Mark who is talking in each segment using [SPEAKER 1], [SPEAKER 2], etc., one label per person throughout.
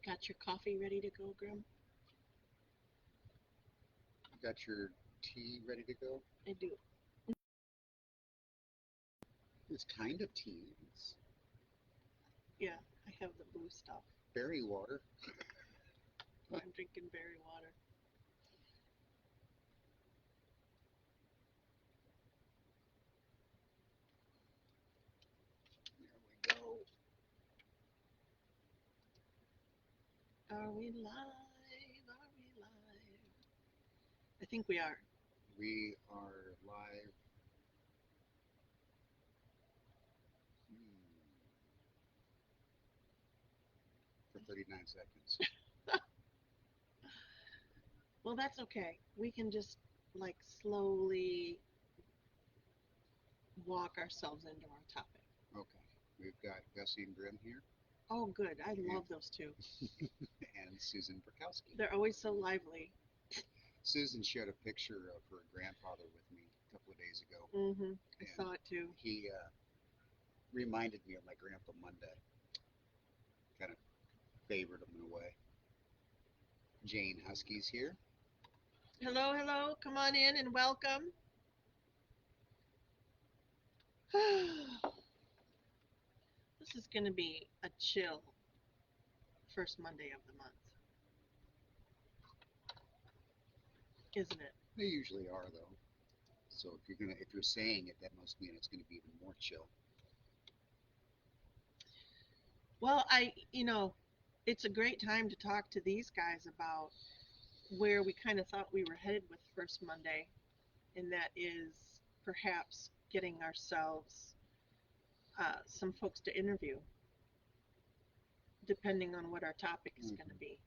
[SPEAKER 1] Got your coffee ready to go, Grim?
[SPEAKER 2] Got your tea ready to go?
[SPEAKER 1] I do.
[SPEAKER 2] It's kind of tea. It's
[SPEAKER 1] Yeah, I have the blue stuff.
[SPEAKER 2] berry water.
[SPEAKER 1] I'm drinking berry water.
[SPEAKER 2] There we go.
[SPEAKER 1] Are we live? Are we live? I think we are.
[SPEAKER 2] We are live. Hmm, for 39 seconds.
[SPEAKER 1] Well, that's okay. We can just like slowly walk ourselves into our topic.
[SPEAKER 2] Okay. We've got Gussie and Grim here
[SPEAKER 1] Oh, good. I
[SPEAKER 2] and,
[SPEAKER 1] love those two.
[SPEAKER 2] and Susan Burkowski.
[SPEAKER 1] They're always so lively.
[SPEAKER 2] Susan shared a picture of her grandfather with me a couple of days ago,
[SPEAKER 1] Mm-hmm. I
[SPEAKER 2] and
[SPEAKER 1] saw it too.
[SPEAKER 2] he reminded me of my grandpa Monday. Kind of favored him in a way. Jane Husky's here.
[SPEAKER 1] Hello, hello. Come on in and welcome. This is going to be a chill first Monday of the month, isn't it?
[SPEAKER 2] They usually are though. So if you're saying it, that must mean it's going to be even more chill.
[SPEAKER 1] Well, it's a great time to talk to these guys about where we kind of thought we were headed with First Monday, and that is perhaps getting ourselves some folks to interview, depending on what our topic is going to
[SPEAKER 2] Mm-hmm.
[SPEAKER 1] be,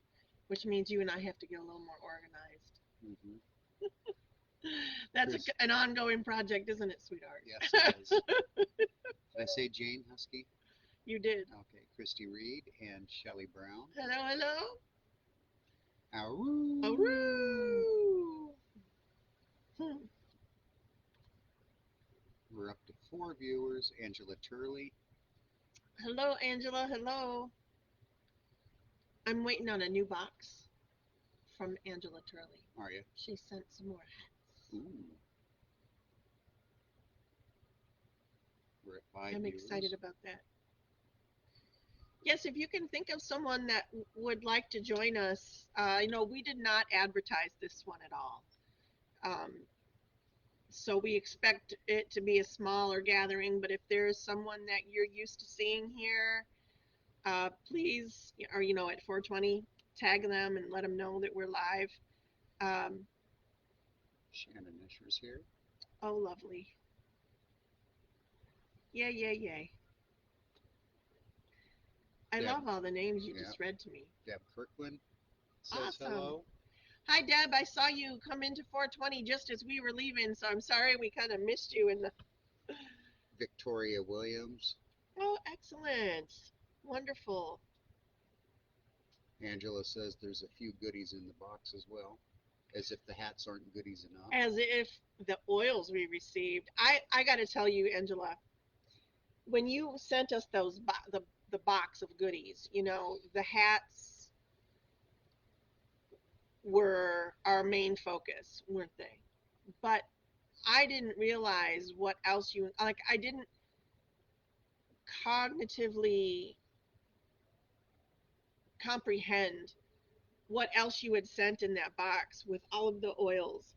[SPEAKER 1] which means you and I have to get a little more organized.
[SPEAKER 2] Mm-hmm.
[SPEAKER 1] That's
[SPEAKER 2] Chris,
[SPEAKER 1] an ongoing project, isn't it, sweetheart?
[SPEAKER 2] yes, it is. Did I say Jane Husky?
[SPEAKER 1] You did.
[SPEAKER 2] Okay, Christy Reed and Shelley Brown.
[SPEAKER 1] Hello, hello.
[SPEAKER 2] Ow!
[SPEAKER 1] Aroo! Hmm.
[SPEAKER 2] We're up to 4 viewers. Angela Turley.
[SPEAKER 1] Hello, Angela. Hello. I'm waiting on a new box from Angela Turley.
[SPEAKER 2] Are you?
[SPEAKER 1] She sent some more hats.
[SPEAKER 2] Ooh, we're at five
[SPEAKER 1] I'm excited
[SPEAKER 2] viewers.
[SPEAKER 1] about that. Yes, if you can think of someone that would like to join us, we did not advertise this one at all. Um, so we expect it to be a smaller gathering, but if there is someone that you're used to seeing here, please, or at 420, tag them and let them know that we're live. Um,
[SPEAKER 2] Shannon Nisher's here.
[SPEAKER 1] oh, lovely. Yay, yay, yay. I
[SPEAKER 2] Deb,
[SPEAKER 1] love all the names you
[SPEAKER 2] yeah,
[SPEAKER 1] just read to me.
[SPEAKER 2] Deb Kirkland says
[SPEAKER 1] Awesome.
[SPEAKER 2] hello.
[SPEAKER 1] Hi, Deb. I saw you come into 420 just as we were leaving, so I'm sorry we kind of missed you in the.
[SPEAKER 2] Victoria Williams.
[SPEAKER 1] Oh, excellent. Wonderful.
[SPEAKER 2] Angela says there's a few goodies in the box as well, as if the hats aren't goodies enough.
[SPEAKER 1] As if the oils we received. I got to tell you, Angela, when you sent us the box of goodies, the hats were our main focus, weren't they? But I didn't realize what else you like. I didn't cognitively comprehend what else you had sent in that box with all of the oils.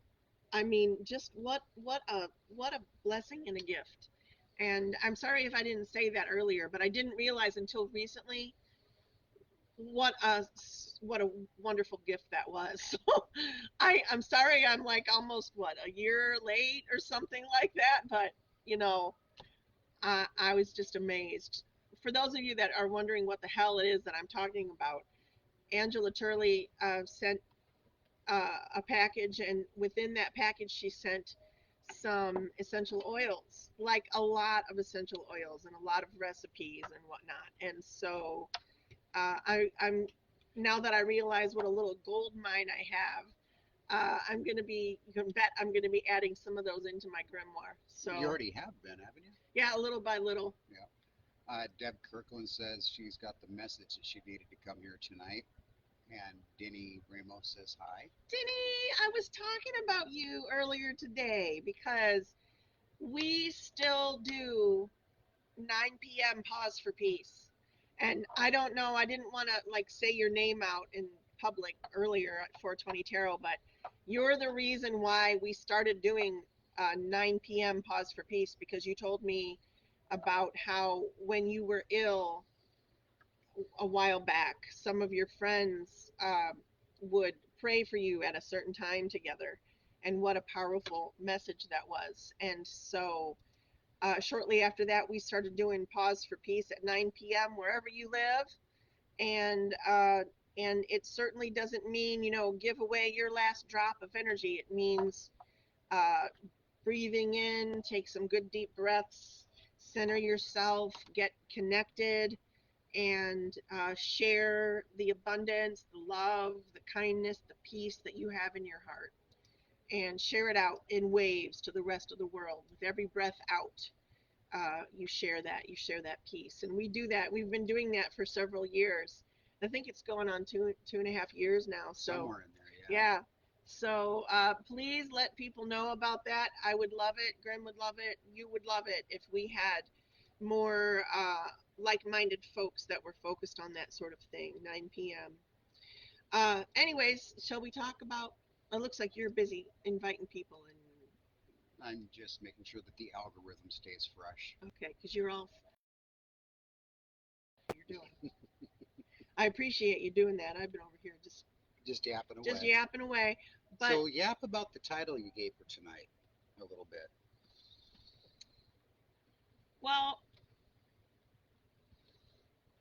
[SPEAKER 1] I mean, just what a blessing and a gift. And I'm sorry if I didn't say that earlier, but I didn't realize until recently what a what a wonderful gift that was. So I'm sorry I'm like almost a year late or something like that, but you know, I was just amazed. For those of you that are wondering what the hell it is that I'm talking about, Angela Turley sent a package, and within that package, she sent some essential oils, like a lot of essential oils and a lot of recipes and whatnot. And so I'm now that I realize what a little gold mine I have, I'm going to be, you can bet I'm going to be adding some of those into my grimoire.
[SPEAKER 2] You
[SPEAKER 1] So,
[SPEAKER 2] already have been, haven't you?
[SPEAKER 1] yeah, little by little.
[SPEAKER 2] Yeah. Deb Kirkland says she's got the message that she needed to come here tonight. And Denny Ramos says hi.
[SPEAKER 1] Denny, I was talking about you earlier today because we still do 9 p.m. Pause for Peace. And I don't know, I didn't want to like say your name out in public earlier at 420 Tarot, but you're the reason why we started doing 9 p.m. Pause for Peace because you told me about how when you were ill a while back, some of your friends would pray for you at a certain time together. And what a powerful message that was. And so shortly after that, we started doing Pause for Peace at 9 p.m. wherever you live, and it certainly doesn't mean give away your last drop of energy. It means uh, breathing in, take some good deep breaths, center yourself, get connected, and share the abundance, the love, the kindness, the peace that you have in your heart, and share it out in waves to the rest of the world with every breath out. You share that piece, and we do that. We've been doing that for several years. I think it's going on two and a half years now. So
[SPEAKER 2] Somewhere in there, yeah.
[SPEAKER 1] yeah. So please let people know about that. I would love it. Grim would love it. You would love it if we had more like-minded folks that were focused on that sort of thing. 9 p.m. Anyways, shall we talk about? It looks like you're busy inviting people, and
[SPEAKER 2] I'm just making sure that the algorithm stays fresh.
[SPEAKER 1] okay, because you're all you're doing. I appreciate you doing that. I've been over here
[SPEAKER 2] Just yapping
[SPEAKER 1] just
[SPEAKER 2] away.
[SPEAKER 1] yapping away. But
[SPEAKER 2] So yap about the title you gave for tonight a little bit.
[SPEAKER 1] well,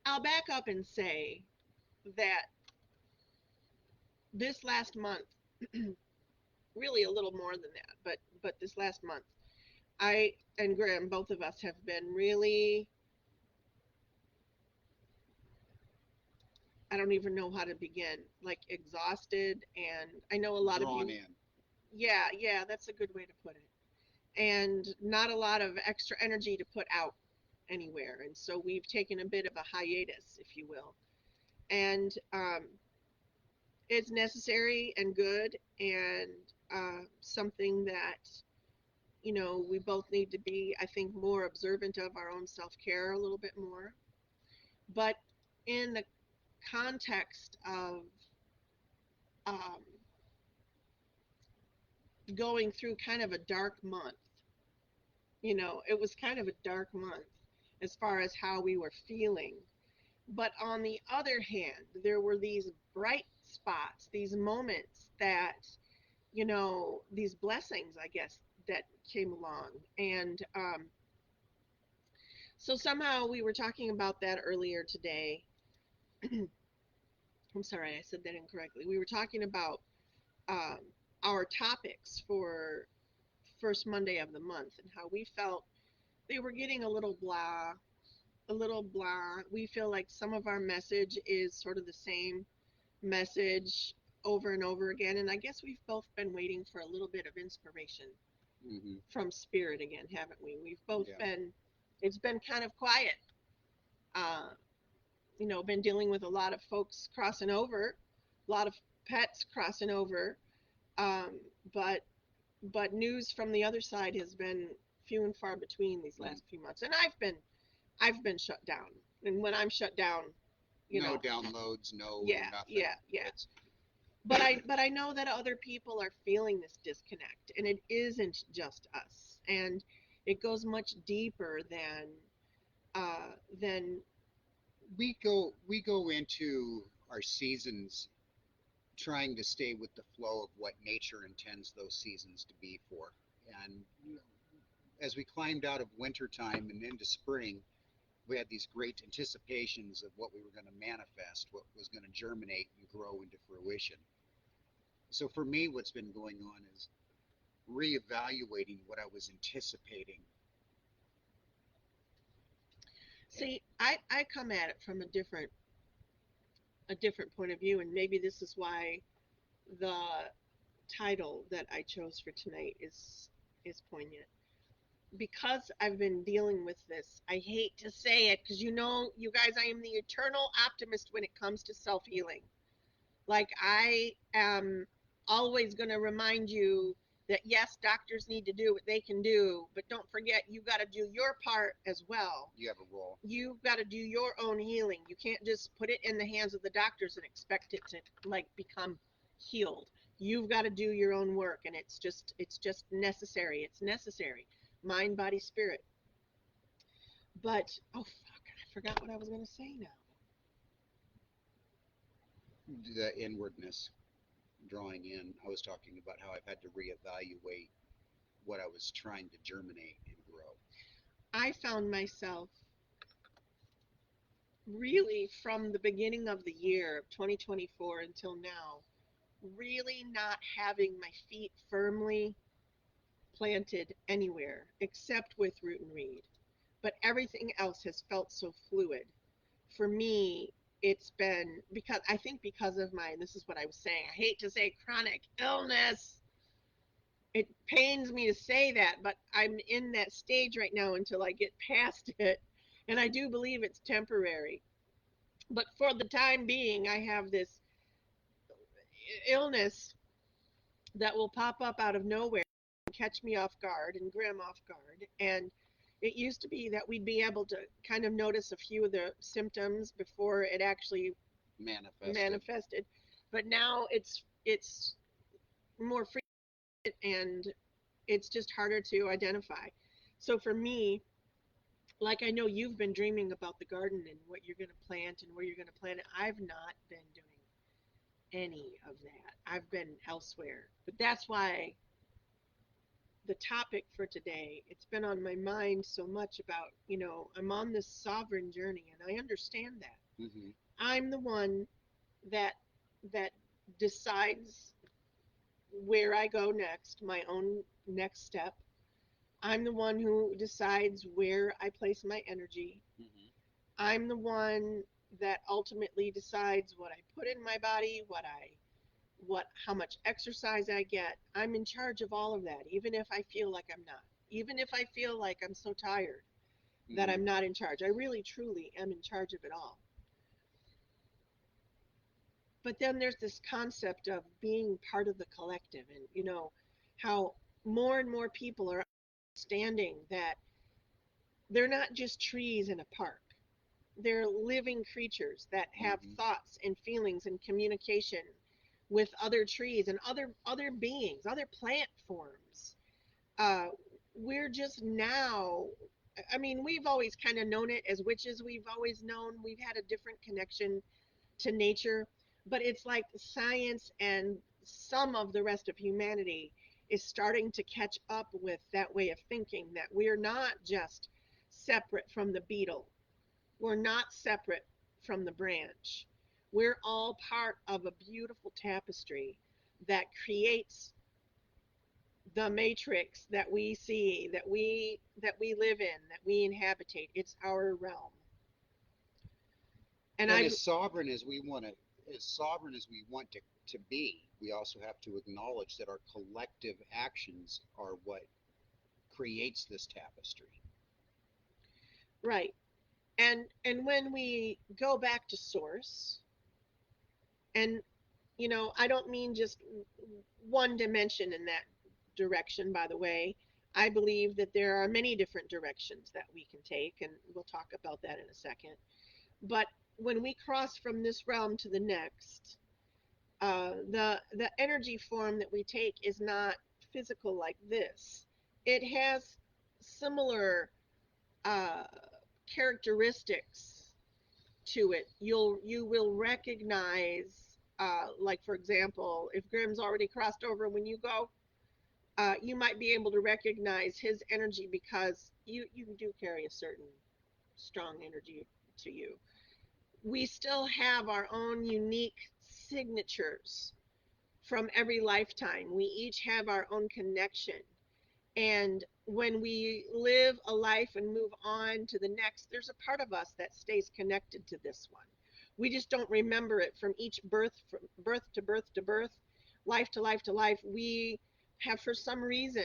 [SPEAKER 1] I'll back up and say that this last month, really a little more than that, but this last month, I and Graham, both of us have been really, I don't even know how to begin, like exhausted, and I know a lot of
[SPEAKER 2] Drawn
[SPEAKER 1] you,
[SPEAKER 2] in.
[SPEAKER 1] yeah, that's a good way to put it. And not a lot of extra energy to put out anywhere. And so we've taken a bit of a hiatus, if you will. And it's necessary and good, and something that we both need to be, I think, more observant of our own self-care a little bit more. But in the context of um, going through kind of a dark month, it was kind of a dark month as far as how we were feeling. But on the other hand, there were these bright spots, these moments that these blessings, I guess, that came along. And so somehow we were talking about that earlier today. I'm sorry, I said that incorrectly. We were talking about um, our topics for first Monday of the month and how we felt they were getting a little blah, a little blah. We feel like some of our message is sort of the same message over and over again. And I guess we've both been waiting for a little bit of inspiration
[SPEAKER 2] Mm-hmm.
[SPEAKER 1] from spirit again, haven't we? We've both
[SPEAKER 2] Yeah.
[SPEAKER 1] been, it's been kind of quiet. Uh, been dealing with a lot of folks crossing over, a lot of pets crossing over. Um, but news from the other side has been few and far between these
[SPEAKER 2] Mm.
[SPEAKER 1] last few months. And I've been shut down. And when I'm shut down, you
[SPEAKER 2] No
[SPEAKER 1] know,
[SPEAKER 2] downloads, no
[SPEAKER 1] yeah,
[SPEAKER 2] nothing.
[SPEAKER 1] yeah, yeah.
[SPEAKER 2] It's
[SPEAKER 1] But I know that other people are feeling this disconnect, and it isn't just us, and it goes much deeper than
[SPEAKER 2] we go into our seasons trying to stay with the flow of what nature intends those seasons to be for. And as we climbed out of wintertime and into spring, we had these great anticipations of what we were going to manifest, what was going to germinate and grow into fruition. So for me, what's been going on is reevaluating what I was anticipating.
[SPEAKER 1] see. I come at it from a different point of view, and maybe this is why the title that I chose for tonight is poignant. because I've been dealing with this, I hate to say it because you know, you guys, I am the eternal optimist when it comes to self healing. Like, I am always going to remind you that yes, doctors need to do what they can do, but don't forget you got to do your part as well.
[SPEAKER 2] You have a role.
[SPEAKER 1] You've got to do your own healing. You can't just put it in the hands of the doctors and expect it to like become healed. You've got to do your own work, and it's just necessary. It's necessary. Mind, body, spirit. But oh fuck, I forgot what I was going to say now.
[SPEAKER 2] The inwardness, drawing in. I was talking about how I've had to reevaluate what I was trying to germinate and grow.
[SPEAKER 1] I found myself really from the beginning of the year of 2024 until now, really not having my feet firmly planted anywhere except with root and reed. But everything else has felt so fluid. For me, it's been because I think because of my, this is what I was saying, I hate to say chronic illness. It pains me to say that, but I'm in that stage right now until I get past it. And I do believe it's temporary. But for the time being, I have this illness that will pop up out of nowhere and catch me off guard and Grim off guard. And it used to be that we'd be able to kind of notice a few of the symptoms before it actually
[SPEAKER 2] Manifested.
[SPEAKER 1] manifested. But now it's more frequent and it's just harder to identify. So for me, like I know you've been dreaming about the garden and what you're going to plant and where you're going to plant it. I've not been doing any of that. I've been elsewhere. But that's why the topic for today, it's been on my mind so much about, I'm on this sovereign journey and I understand that.
[SPEAKER 2] Mm-hmm.
[SPEAKER 1] I'm the one that that decides where I go next, my own next step. I'm the one who decides where I place my energy.
[SPEAKER 2] Mm-hmm.
[SPEAKER 1] I'm the one that ultimately decides what I put in my body, what how much exercise I get. I'm in charge of all of that, even if I feel like I'm not. Even if I feel like I'm so tired that
[SPEAKER 2] Mm-hmm.
[SPEAKER 1] I'm not in charge. I really truly am in charge of it all. But then there's this concept of being part of the collective and how more and more people are understanding that they're not just trees in a park. They're living creatures that have
[SPEAKER 2] Mm-hmm.
[SPEAKER 1] thoughts and feelings and communication with other trees and other beings, other plant forms. Uh, we're just now. I mean, we've always kind of known it as witches. We've always known we've had a different connection to nature, but it's like science and some of the rest of humanity is starting to catch up with that way of thinking that we're not just separate from the beetle, we're not separate from the branch. We're all part of a beautiful tapestry that creates the matrix that we see, that we live in, that we inhabitate. It's our realm. And
[SPEAKER 2] And
[SPEAKER 1] I
[SPEAKER 2] as sovereign as we want to be, we also have to acknowledge that our collective actions are what creates this tapestry.
[SPEAKER 1] right. And when we go back to source, and I don't mean just one dimension in that direction, by the way. I believe that there are many different directions that we can take, and we'll talk about that in a second. But when we cross from this realm to the next, the energy form that we take is not physical like this. It has similar uh, characteristics to it. You will recognize, like for example, if Grimm's already crossed over when you go, you might be able to recognize his energy because you do carry a certain strong energy to you. We still have our own unique signatures from every lifetime. We each have our own connection. And when we live a life and move on to the next, there's a part of us that stays connected to this one. We just don't remember it from each birth, from birth to birth to birth, life to life to life. We have, for some reason,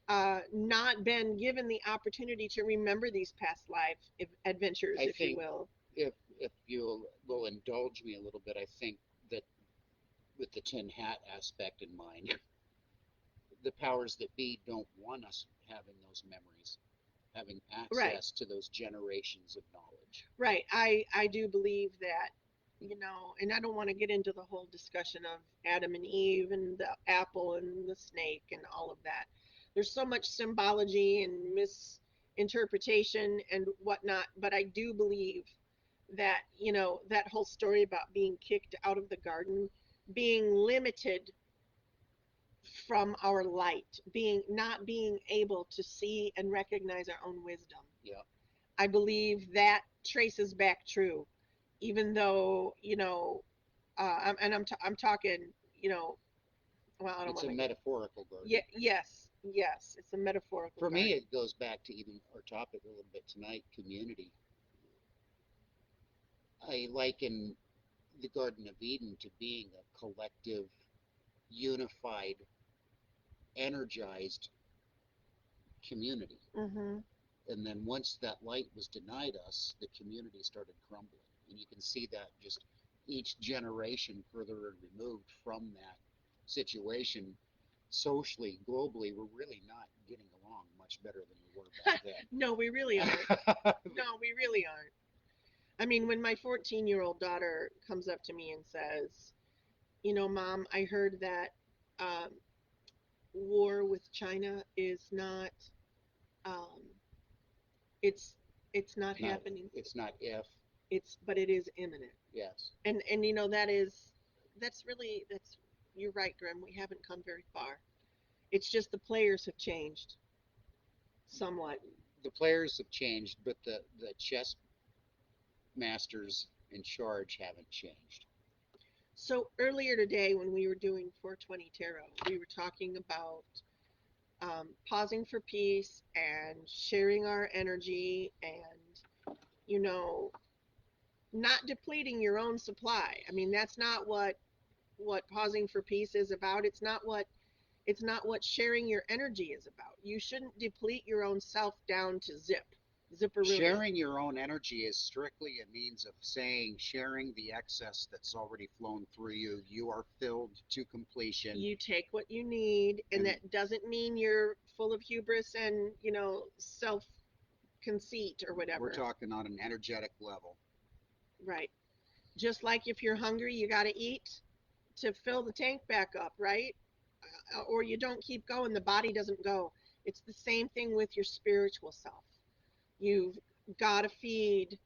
[SPEAKER 1] not been given the opportunity to remember these past life adventures,
[SPEAKER 2] I
[SPEAKER 1] if you
[SPEAKER 2] think
[SPEAKER 1] will.
[SPEAKER 2] if you will indulge me a little bit, I think that with the tin hat aspect in mind, the powers that be don't want us having those memories, having
[SPEAKER 1] Right,
[SPEAKER 2] access to those generations of knowledge.
[SPEAKER 1] right. I do believe that, you know, and I don't want to get into the whole discussion of Adam and Eve and the apple and the snake and all of that. There's so much symbology and misinterpretation and whatnot, but I do believe that, you know, that whole story about being kicked out of the garden, being limited from our light, being not being able to see and recognize our own wisdom.
[SPEAKER 2] Yeah,
[SPEAKER 1] I believe that traces back true, even though, you know, I'm talking, you know, well, I don't
[SPEAKER 2] it's
[SPEAKER 1] want
[SPEAKER 2] a
[SPEAKER 1] to get,
[SPEAKER 2] metaphorical garden.
[SPEAKER 1] yeah, yes, it's a metaphorical
[SPEAKER 2] For me,
[SPEAKER 1] garden.
[SPEAKER 2] it goes back to even our topic a little bit tonight, community. I liken the Garden of Eden to being a collective, unified, energized community.
[SPEAKER 1] Mm-hmm.
[SPEAKER 2] And then once that light was denied us, the community started crumbling. And you can see that just each generation further removed from that situation, socially, globally, we're really not getting along much better than we were
[SPEAKER 1] No, we really aren't.
[SPEAKER 2] back then.
[SPEAKER 1] No, we really aren't. I mean, when my 14-year-old daughter comes up to me and says, you know, Mom, I heard that um, war with China is not, um, it's it's not
[SPEAKER 2] Not,
[SPEAKER 1] happening.
[SPEAKER 2] it's not if,
[SPEAKER 1] But it is imminent.
[SPEAKER 2] yes.
[SPEAKER 1] And you know that's really that's you're right, Grim. We haven't come very far. It's just the players have changed somewhat.
[SPEAKER 2] The players have changed, but the chess masters in charge haven't changed.
[SPEAKER 1] So earlier today, when we were doing 420 tarot, we were talking about pausing for peace and sharing our energy, and you know, not depleting your own supply. I mean, that's not what pausing for peace is about. It's not what sharing your energy is about. You shouldn't deplete your own self down to zipperoonie.
[SPEAKER 2] Sharing your own energy is strictly a means of saying sharing the excess that's already flown through you. You are filled to completion,
[SPEAKER 1] You take what you need, and
[SPEAKER 2] and
[SPEAKER 1] that doesn't mean you're full of hubris and, you know, self conceit or
[SPEAKER 2] we're
[SPEAKER 1] whatever.
[SPEAKER 2] talking on an energetic level.
[SPEAKER 1] Right. Just like if you're hungry, you got to eat to fill the tank back up, right? Or you don't keep going, the body doesn't go. It's the same thing with your spiritual self. You've got to feed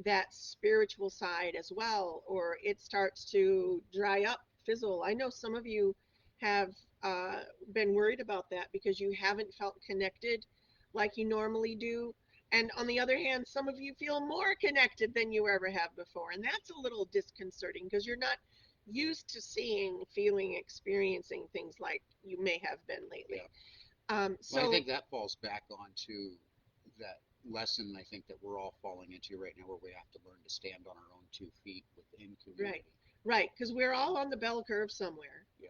[SPEAKER 1] that spiritual side as well, or it starts to dry up, fizzle. I know some of you have uh, been worried about that because you haven't felt connected like you normally do. And on the other hand, some of you feel more connected than you ever have before. And that's a little disconcerting because you're not used to seeing, feeling, experiencing things like you may have been
[SPEAKER 2] Yeah.
[SPEAKER 1] lately.
[SPEAKER 2] Well, I
[SPEAKER 1] So,
[SPEAKER 2] think that falls back onto that lesson I think that we're all falling into right now, where we have to learn to stand on our own 2 feet within
[SPEAKER 1] right,
[SPEAKER 2] community.
[SPEAKER 1] right, because we're all on the bell curve somewhere.
[SPEAKER 2] Yeah.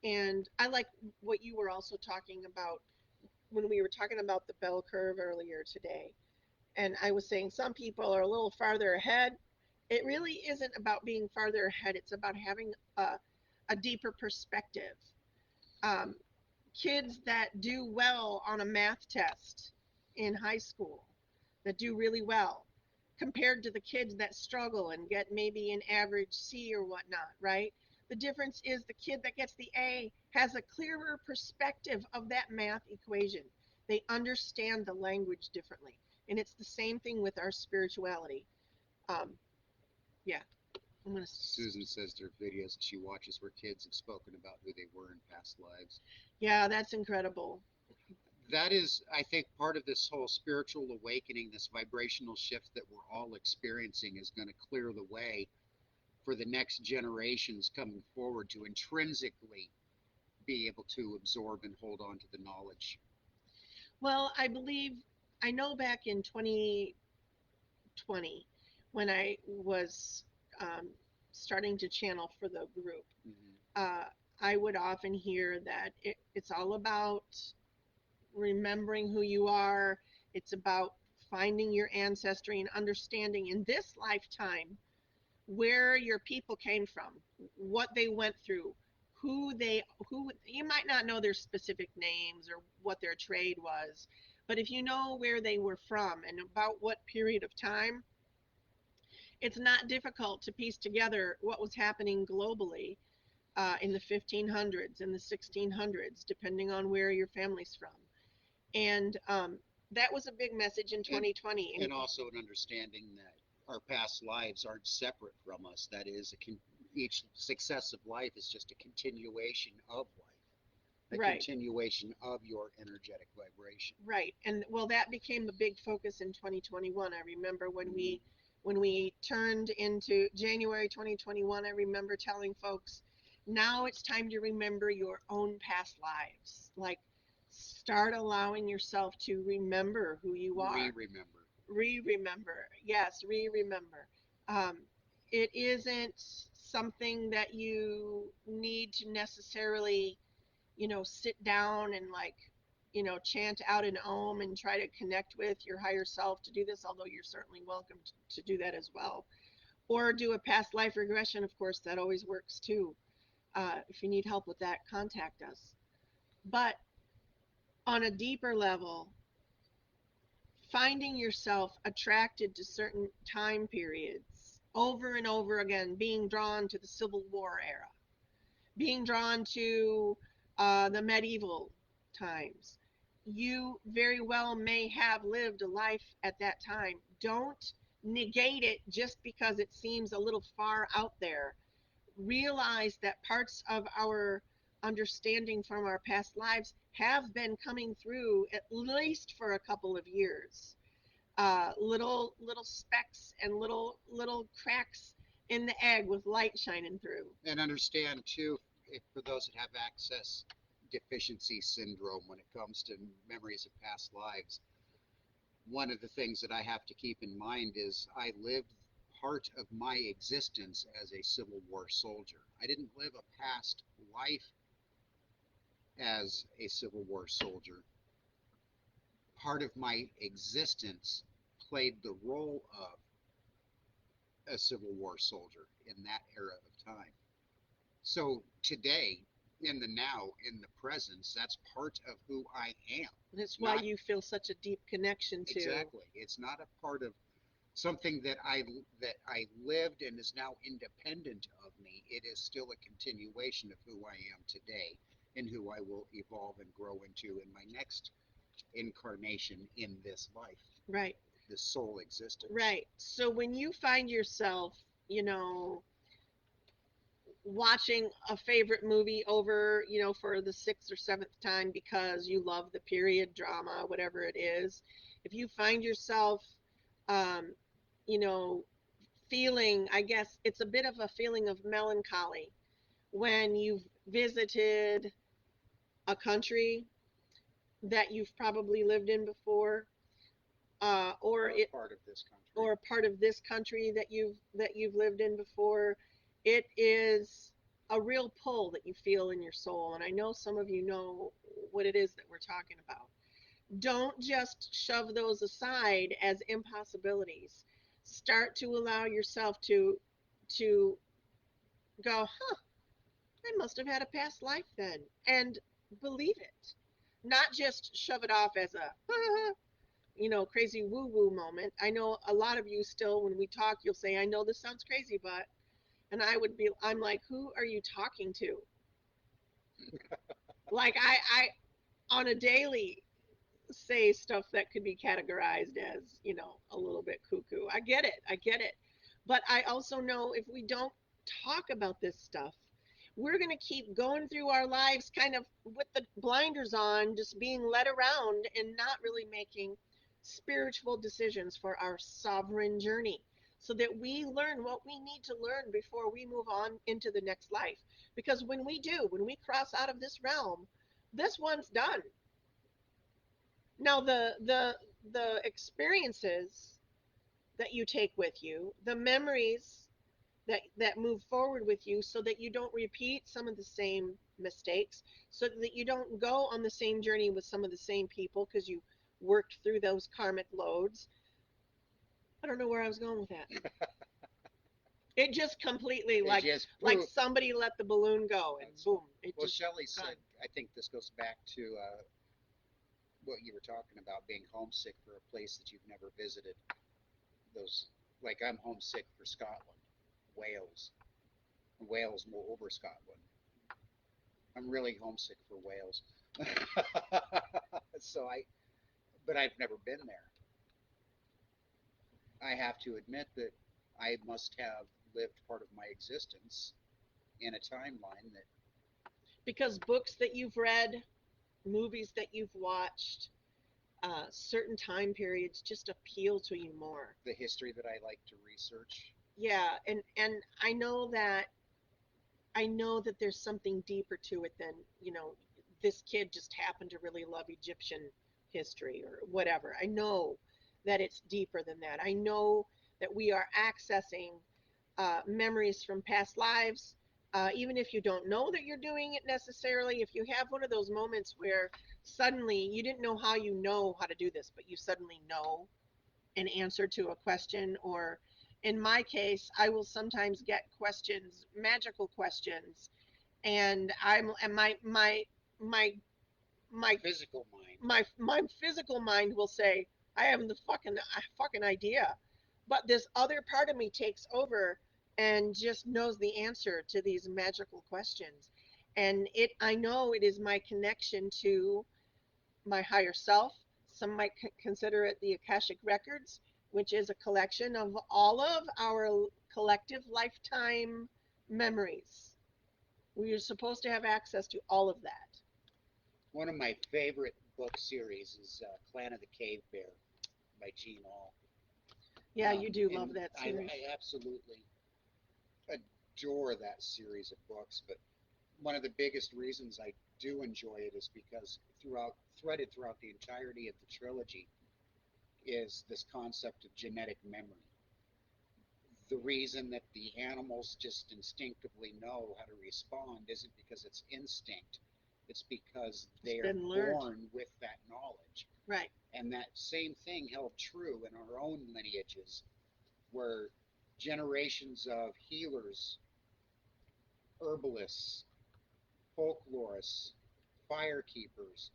[SPEAKER 1] And I like what you were also talking about when we were talking about the bell curve earlier today. And I was saying some people are a little farther ahead. It really isn't about being farther ahead. It's about having a deeper perspective. Um, Kids that do well on a math test in high school, that do really well, compared to the kids that struggle and get maybe an average C or whatnot, right? The difference is the kid that gets the A has a clearer perspective of that math equation. They understand the language differently. And it's the same thing with our spirituality. Um, yeah, I'm going to.
[SPEAKER 2] Susan says there are videos that she watches where kids have spoken about who they were in past lives.
[SPEAKER 1] Yeah, that's incredible.
[SPEAKER 2] That is, I think, part of this whole spiritual awakening, this vibrational shift that we're all experiencing is going to clear the way for the next generations coming forward to intrinsically be able to absorb and hold on to the knowledge.
[SPEAKER 1] Well, I know back in 2020 when I was um, starting to channel for the group.
[SPEAKER 2] Mm-hmm.
[SPEAKER 1] Uh, I would often hear that it's all about remembering who you are. It's about finding your ancestry and understanding in this lifetime where your people came from, what they went through, who you might not know their specific names or what their trade was, but if you know where they were from and about what period of time, it's not difficult to piece together what was happening globally in the 1500s and the 1600s, depending on where your family's from. And that was a big message in
[SPEAKER 2] and
[SPEAKER 1] 2020.
[SPEAKER 2] and also an understanding that our past lives aren't separate from us. That is, each successive life is just a continuation of life, a
[SPEAKER 1] Right.
[SPEAKER 2] continuation of your energetic vibration.
[SPEAKER 1] Right. And well, that became a big focus in 2021. I remember
[SPEAKER 2] Mm-hmm.
[SPEAKER 1] when we turned into January 2021, I remember telling folks, now it's time to remember your own past lives. Like, start allowing yourself to remember who you are.
[SPEAKER 2] Remember.
[SPEAKER 1] Remember. Yes, remember. Um, it isn't something that you need to necessarily, sit down and like, chant out an om and try to connect with your higher self to do this, although you're certainly welcome to do that as well. Or do a past life regression, of course, that always works too. If you need help with that, contact us. But on a deeper level, finding yourself attracted to certain time periods over and over again, being drawn to the Civil War era, being drawn to the medieval times. You very well may have lived a life at that time. Don't negate it just because it seems a little far out there. Realize that parts of our understanding from our past lives have been coming through at least for a couple of years. Little specks and little cracks in the egg with light shining through.
[SPEAKER 2] And understand too, if, for those that have access deficiency syndrome when it comes to memories of past lives, one of the things that I have to keep in mind is I lived part of my existence as a Civil War soldier. I didn't live a past life as a Civil War soldier. Part of my existence played the role of a Civil War soldier in that era of time. So today, in the now, in the presence, that's part of who I am.
[SPEAKER 1] That's
[SPEAKER 2] It's
[SPEAKER 1] why
[SPEAKER 2] not
[SPEAKER 1] you feel such a deep connection to.
[SPEAKER 2] exactly. It's not a part of something that I lived and is now independent of me. It is still a continuation of who I am today and who I will evolve and grow into in my next incarnation in this life,
[SPEAKER 1] Right,
[SPEAKER 2] this soul existence.
[SPEAKER 1] right. So when you find yourself, you know, watching a favorite movie over, for the sixth or seventh time because you love the period drama, whatever it is, if you find yourself, um, you know, feeling, I guess it's a bit of a feeling of melancholy when you've visited a country that you've probably lived in before, or
[SPEAKER 2] Or
[SPEAKER 1] it
[SPEAKER 2] part of this country.
[SPEAKER 1] or a part of this country that you've lived in before, it is a real pull that you feel in your soul. And I know some of you know what it is that we're talking about. Don't just shove those aside as impossibilities. Start to allow yourself to go, huh, I must have had a past life then, and believe it. Not just shove it off as a crazy woo woo moment. I know a lot of you still, when we talk, you'll say, I know this sounds crazy, but, and I'm like, who are you talking to? Like, on a daily, say stuff that could be categorized as, a little bit cuckoo. I get it. I get it. But I also know if we don't talk about this stuff, we're going to keep going through our lives kind of with the blinders on, just being led around and not really making spiritual decisions for our sovereign journey so that we learn what we need to learn before we move on into the next life. Because when we cross out of this realm, this one's done. Now the experiences that you take with you, the memories that move forward with you so that you don't repeat some of the same mistakes, so that you don't go on the same journey with some of the same people because you worked through those karmic loads. I don't know where I was going with that. It just completely
[SPEAKER 2] It
[SPEAKER 1] like
[SPEAKER 2] just
[SPEAKER 1] like
[SPEAKER 2] proved.
[SPEAKER 1] somebody let the balloon go and
[SPEAKER 2] That's right.
[SPEAKER 1] boom, it
[SPEAKER 2] Well,
[SPEAKER 1] just
[SPEAKER 2] Shelley
[SPEAKER 1] gone.
[SPEAKER 2] said, I think this goes back to what you were talking about, being homesick for a place that you've never visited. Those, like I'm homesick for Scotland, Wales, Wales more over Scotland. I'm really homesick for Wales. So but I've never been there. I have to admit that I must have lived part of my existence in a timeline that
[SPEAKER 1] Because books that you've read, movies that you've watched, certain time periods just appeal to you more.
[SPEAKER 2] the history that I like to research.
[SPEAKER 1] Yeah, and I know that there's something deeper to it than, this kid just happened to really love Egyptian history or whatever. I know that it's deeper than that. I know that we are accessing memories from past lives. Even if you don't know that you're doing it necessarily, if you have one of those moments where suddenly you didn't know how to do this, but you suddenly know an answer to a question, or in my case, I will sometimes get questions, magical questions, and my my
[SPEAKER 2] Physical mind.
[SPEAKER 1] my physical mind will say, I have the fucking idea, but this other part of me takes over and just knows the answer to these magical questions, and it I know it is my connection to my higher self. Some might consider it the Akashic Records, which is a collection of all of our collective lifetime memories. We are supposed to have access to all of that.
[SPEAKER 2] One of my favorite book series is Clan of the Cave Bear by Gene Aul.
[SPEAKER 1] Yeah, you do love
[SPEAKER 2] And
[SPEAKER 1] that series.
[SPEAKER 2] I absolutely adore that series of books. But one of the biggest reasons I do enjoy it is because threaded throughout the entirety of the trilogy, is this concept of genetic memory. The reason that the animals just instinctively know how to respond isn't because it's instinct, it's because
[SPEAKER 1] It's
[SPEAKER 2] they are
[SPEAKER 1] been learned.
[SPEAKER 2] born with that knowledge.
[SPEAKER 1] Right.
[SPEAKER 2] And that same thing held true in our own lineages, where generations of healers, herbalists, folklorists, firekeepers,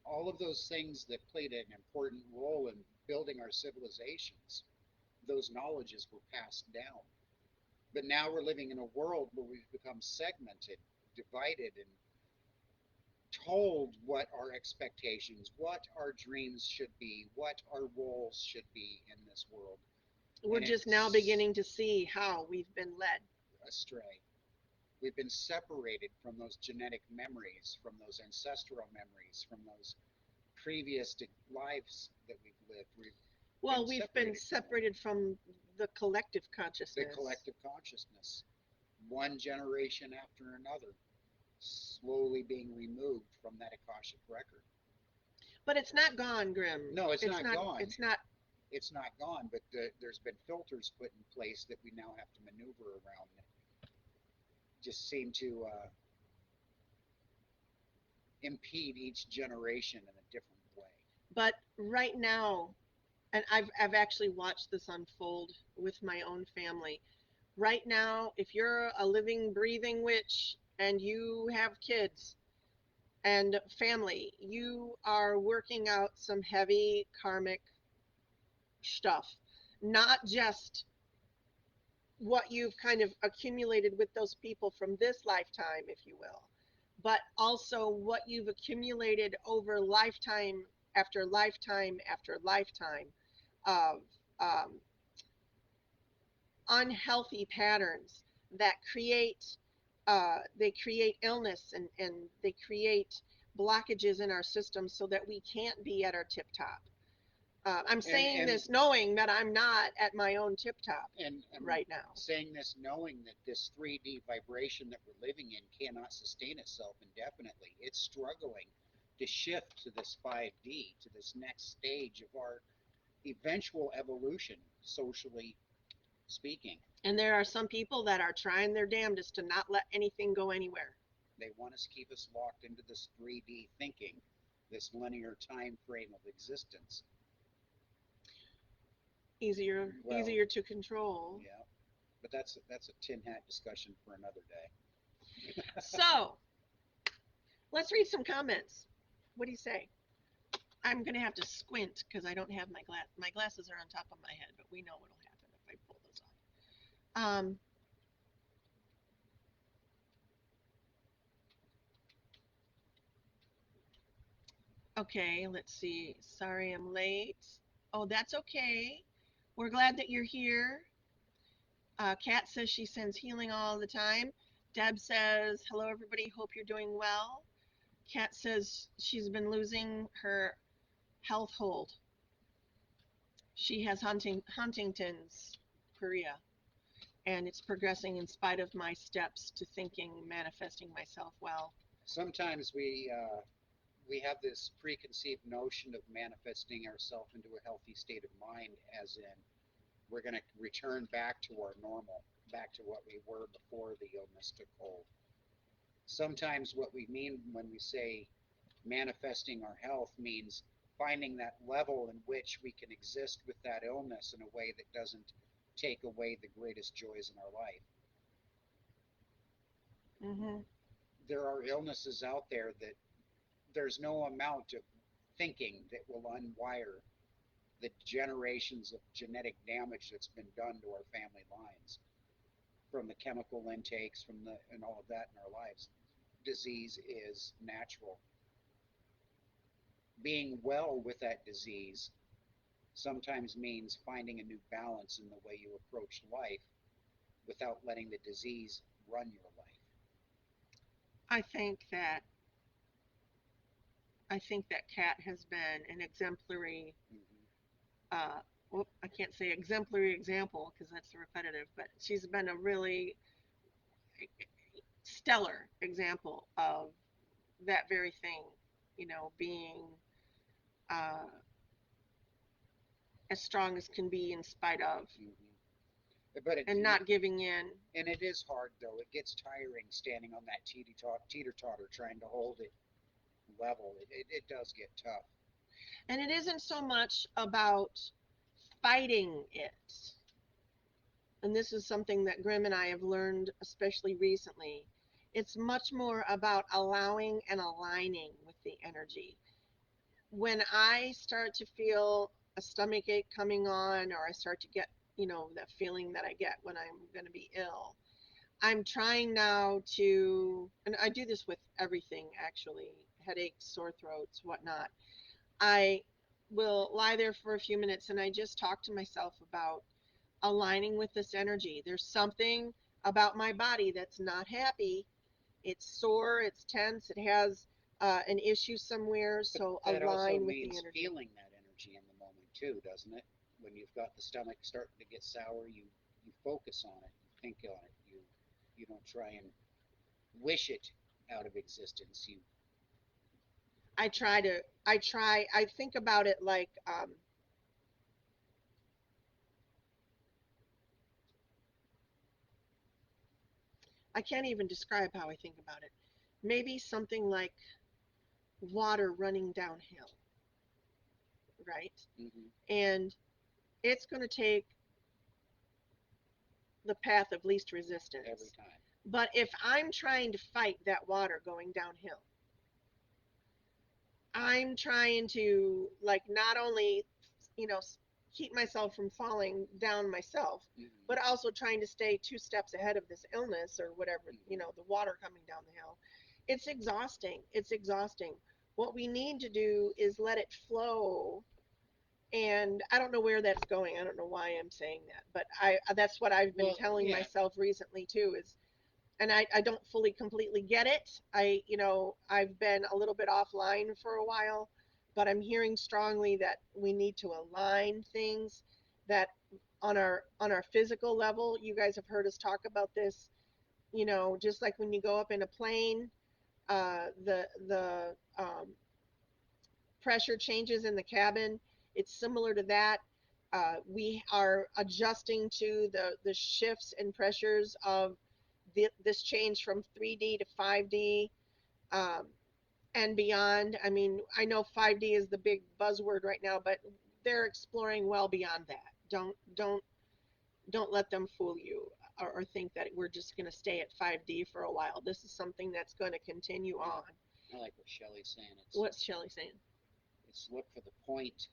[SPEAKER 2] all of those things that played an important role in building our civilizations, those knowledges were passed down. But now we're living in a world where we've become segmented, divided, and told what our expectations, what our dreams should be, what our roles should be in this world.
[SPEAKER 1] We're
[SPEAKER 2] And
[SPEAKER 1] just now
[SPEAKER 2] it's
[SPEAKER 1] beginning to see how we've been led.
[SPEAKER 2] astray. We've been separated from those genetic memories, from those ancestral memories, from those previous lives that we've lived. We've been
[SPEAKER 1] Well, we've been
[SPEAKER 2] separated from them.
[SPEAKER 1] separated from the collective
[SPEAKER 2] The
[SPEAKER 1] consciousness.
[SPEAKER 2] collective consciousness, one generation after another, slowly being removed from that Akashic record.
[SPEAKER 1] But it's not gone, Grim.
[SPEAKER 2] No, it's
[SPEAKER 1] It's
[SPEAKER 2] not
[SPEAKER 1] not
[SPEAKER 2] gone.
[SPEAKER 1] it's not
[SPEAKER 2] It's not gone, but there's been filters put in place that we now have to maneuver around that just seem to impede each generation in a different way.
[SPEAKER 1] but right now, and I've actually watched this unfold with my own family. Right now, if you're a living, breathing witch and you have kids and family, you are working out some heavy karmic stuff. Not just what you've kind of accumulated with those people from this lifetime, if you will, but also what you've accumulated over lifetime after lifetime after lifetime of um, unhealthy patterns that create illness, and they create blockages in our system so that we can't be at our tip top. I'm saying
[SPEAKER 2] And
[SPEAKER 1] this knowing that I'm not at my own tip top
[SPEAKER 2] and I'm
[SPEAKER 1] right now.
[SPEAKER 2] saying this knowing that this 3D vibration that we're living in cannot sustain itself indefinitely. It's struggling to shift to this 5D, to this next stage of our eventual evolution socially, speaking.
[SPEAKER 1] And there are some people that are trying their damnedest to not let anything go anywhere.
[SPEAKER 2] They want to keep us locked into this 3D thinking, this linear time frame of existence.
[SPEAKER 1] Easier,
[SPEAKER 2] Well,
[SPEAKER 1] easier to control.
[SPEAKER 2] yeah, but that's a tin hat discussion for another day.
[SPEAKER 1] So let's read some comments. What do you say? I'm gonna have to squint because I don't have my glass. My glasses are on top of my head, but we know what'll happen if I pull those off. Okay, let's see. Sorry I'm late. Oh, that's okay. We're glad that you're here. Kat says she sends healing all the time. Deb says, hello, everybody. Hope you're doing well. Kat says she's been losing her health hold. She has Huntington's chorea, and it's progressing in spite of my steps to thinking, manifesting myself well.
[SPEAKER 2] Sometimes we have this preconceived notion of manifesting ourselves into a healthy state of mind, as in we're going to return back to our normal, back to what we were before the illness took hold. Sometimes what we mean when we say manifesting our health means finding that level in which we can exist with that illness in a way that doesn't take away the greatest joys in our life.
[SPEAKER 1] Mm-hmm.
[SPEAKER 2] There are illnesses out there that there's no amount of thinking that will unwire the generations of genetic damage that's been done to our family lines from the chemical intakes from the and all of that in our lives. Disease is natural. Being well with that disease sometimes means finding a new balance in the way you approach life without letting the disease run your life.
[SPEAKER 1] I think that I think that Kat has been an exemplary.
[SPEAKER 2] Mm-hmm.
[SPEAKER 1] Well, I can't say exemplary example because that's repetitive, but she's been a really stellar example of that very thing. Being uh, as strong as can be in spite of,
[SPEAKER 2] Mm-hmm. But
[SPEAKER 1] and not giving in.
[SPEAKER 2] it is hard though. It gets tiring standing on that teeter totter trying to hold it level. It does get tough.
[SPEAKER 1] And it isn't so much about fighting it. And this is something that Grim and I have learned, especially recently. It's much more about allowing and aligning with the energy. When I start to feel a stomach ache coming on, or I start to get, that feeling that I get when I'm going to be ill, I'm trying now to, and I do this with everything actually, headaches, sore throats, whatnot. I will lie there for a few minutes and I just talk to myself about aligning with this energy. There's something about my body that's not happy. It's sore, it's tense, it has an issue somewhere,
[SPEAKER 2] But
[SPEAKER 1] so
[SPEAKER 2] that also
[SPEAKER 1] align with the
[SPEAKER 2] means
[SPEAKER 1] energy.
[SPEAKER 2] feeling that energy in the moment too, doesn't it? When you've got the stomach starting to get sour, you focus on it, you think on it, you don't try and wish it out of existence. You
[SPEAKER 1] I think about it like, I can't even describe how I think about it. Maybe something like water running downhill, right?
[SPEAKER 2] mm-hmm,
[SPEAKER 1] And it's going to take the path of least
[SPEAKER 2] every
[SPEAKER 1] resistance.
[SPEAKER 2] time.
[SPEAKER 1] But if I'm trying to fight that water going downhill, I'm trying to, like, not only, you know, keep myself from falling down myself, but
[SPEAKER 2] Mm-hmm,
[SPEAKER 1] also trying to stay 2 steps ahead of this illness or whatever,
[SPEAKER 2] mm-hmm.
[SPEAKER 1] the water coming down the hill. It's exhausting. It's exhausting. What we need to do is let it flow. And I don't know where that's going. I don't know why I'm saying that, but that's what I've been
[SPEAKER 2] Well,
[SPEAKER 1] telling
[SPEAKER 2] yeah,
[SPEAKER 1] myself recently too, is, and I don't fully completely get it. I've been a little bit offline for a while, but I'm hearing strongly that we need to align things, that on our physical level, you guys have heard us talk about this, just like when you go up in a plane, the pressure changes in the cabin. It's similar to that. We are adjusting to the shifts and pressures of this change from 3D to 5D, um, and beyond. I mean, I know 5D is the big buzzword right now, but they're exploring well beyond that. Don't let them fool you, or think that we're just going to stay at 5D for a while. This is something that's going to continue on.
[SPEAKER 3] I like what Shelley's saying.
[SPEAKER 1] What's Shelley saying?
[SPEAKER 3] It's look for the point.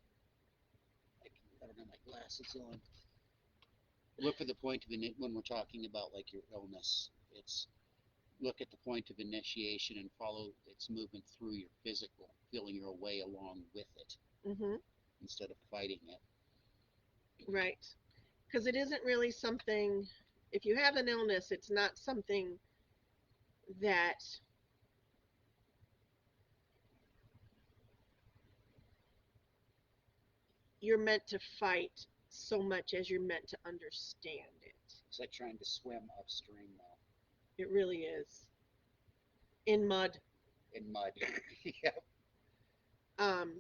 [SPEAKER 3] Like, I don't have my glasses on. Look for the point of when we're talking about like your illness. It's look at the point of initiation and follow its movement through your physical, feeling your way along with it
[SPEAKER 1] Mm-hmm.
[SPEAKER 3] instead of fighting it.
[SPEAKER 1] Right. Because it isn't really something, if you have an illness, it's not something that you're meant to fight so much as you're meant to understand it.
[SPEAKER 3] It's like trying to swim upstream though,
[SPEAKER 1] It really is. In mud.
[SPEAKER 3] in mud. Yeah.
[SPEAKER 1] Um,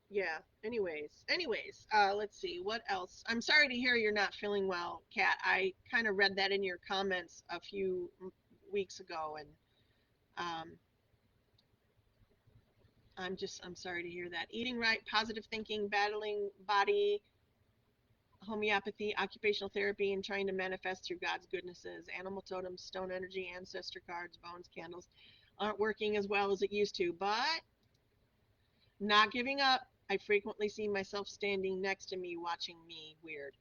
[SPEAKER 1] yeah. Anyways, let's see. What else? I'm sorry to hear you're not feeling well, Kat. I kind of read that in your comments a few weeks ago, and um, I'm sorry to hear that. Eating right, positive thinking, battling body, homeopathy, occupational therapy, and trying to manifest through God's goodnesses. Animal totems, stone energy, ancestor cards, bones, candles aren't working as well as it used to, but not giving up. I frequently see myself standing next to me watching me weird.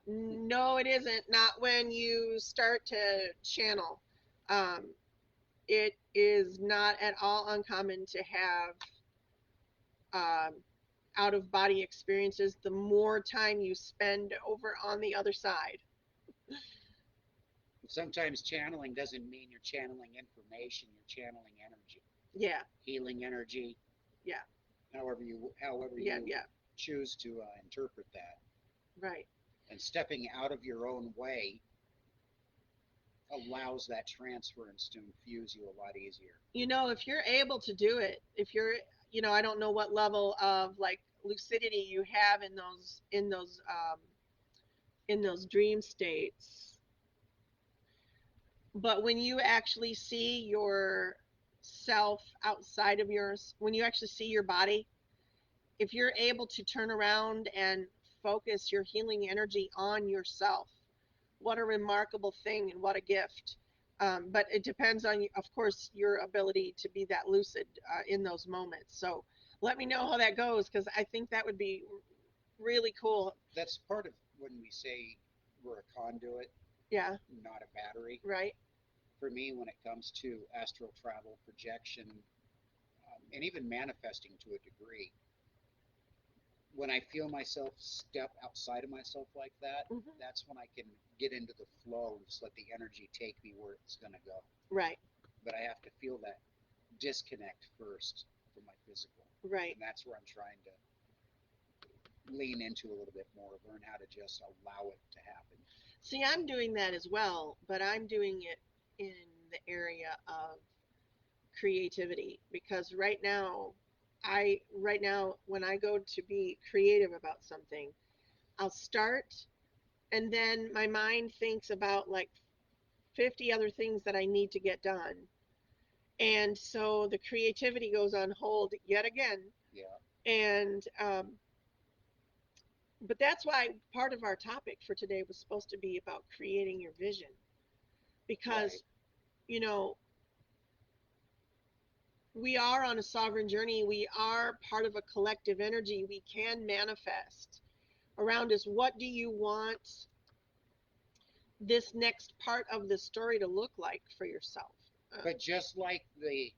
[SPEAKER 1] No, it isn't. Not when you start to channel. Um, it is not at all uncommon to have um, out of body experiences the more time you spend over on the other side.
[SPEAKER 3] Sometimes channeling doesn't mean you're channeling information, you're channeling energy,
[SPEAKER 1] Yeah,
[SPEAKER 3] healing energy,
[SPEAKER 1] yeah,
[SPEAKER 3] however
[SPEAKER 1] yeah,
[SPEAKER 3] you
[SPEAKER 1] yeah,
[SPEAKER 3] choose to interpret that.
[SPEAKER 1] right.
[SPEAKER 3] And stepping out of your own way allows that transference to infuse you a lot easier.
[SPEAKER 1] If you're able to do it, if you're, I don't know what level of like lucidity you have in those dream states, but when you actually see yourself outside of yours, when you actually see your body, if you're able to turn around and focus your healing energy on yourself, what a remarkable thing and what a gift. But it depends on, of course, your ability to be that lucid in those moments. So let me know how that goes, because I think that would be really cool.
[SPEAKER 3] That's part of when we say we're a conduit,
[SPEAKER 1] Yeah,
[SPEAKER 3] not a battery.
[SPEAKER 1] right.
[SPEAKER 3] For me, when it comes to astral travel, projection, and even manifesting to a degree, when I feel myself step outside of myself like that,
[SPEAKER 1] Hmm.
[SPEAKER 3] that's when I can get into the flow and just let the energy take me where it's going to go.
[SPEAKER 1] Right,
[SPEAKER 3] But I have to feel that disconnect first from my physical.
[SPEAKER 1] right.
[SPEAKER 3] And that's where I'm trying to lean into a little bit more, learn how to just allow it to happen.
[SPEAKER 1] See, I'm doing that as well, but I'm doing it in the area of creativity, because right now when I go to be creative about something, I'll start, and then my mind thinks about like 50 other things that I need to get done. And so the creativity goes on hold yet again.
[SPEAKER 3] Yeah,
[SPEAKER 1] And but that's why part of our topic for today was supposed to be about creating your vision,
[SPEAKER 3] right.
[SPEAKER 1] because you know we are on a sovereign journey. We are part of a collective energy. We can manifest around us. What do you want this next part of the story to look like for yourself?
[SPEAKER 3] But just like the